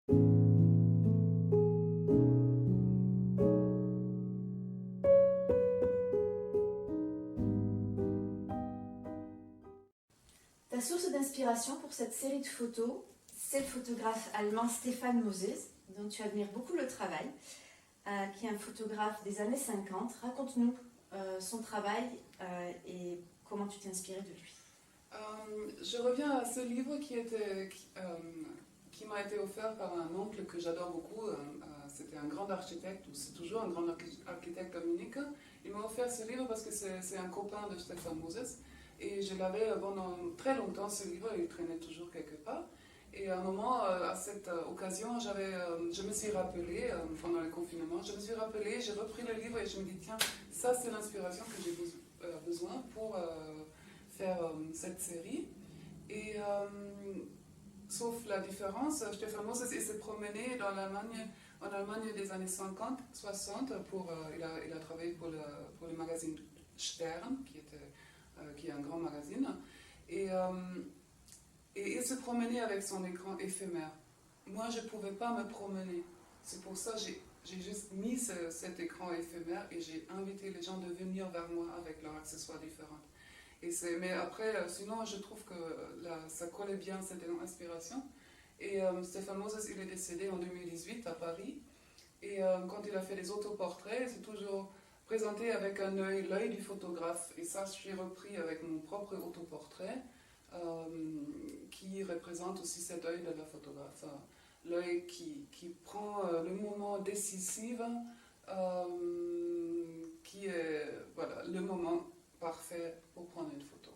Ta source d'inspiration pour cette série de photos, c'est le photographe allemand Stefan Moses, dont tu admires beaucoup le travail, qui est un photographe des années 50. Raconte-nous son travail et comment tu t'es inspiré de lui. Je reviens à ce livre qui m'a été offert par un oncle que j'adore beaucoup. C'était un grand architecte, ou c'est toujours un grand architecte Dominique. Il m'a offert ce livre parce que c'est un copain de Stefan Moses. Et je l'avais pendant très longtemps, ce livre, il traînait toujours quelque part. Et à un moment, à cette occasion, je me suis rappelé, pendant le confinement, j'ai repris le livre et je me dis, tiens, ça c'est l'inspiration que j'ai besoin pour faire cette série. Et sauf la différence, Stefan Moses s'est promené en Allemagne des années 50, 60, il a travaillé pour le magazine Stern, qui est un grand magazine, et il se promenait avec son écran éphémère. Moi, je ne pouvais pas me promener. C'est pour ça que j'ai juste mis cet écran éphémère et j'ai invité les gens de venir vers moi avec leurs accessoires différents. Mais après, sinon, je trouve que ça collait bien, cette inspiration. Et Stefan Moses, il est décédé en 2018 à Paris. Et quand il a fait les autoportraits, c'est toujours présenté avec l'œil du photographe. Et ça, je l'ai repris avec mon propre autoportrait, qui représente aussi cet œil de la photographe. L'œil qui prend le moment décisif, qui est le moment parfait pour prendre une photo.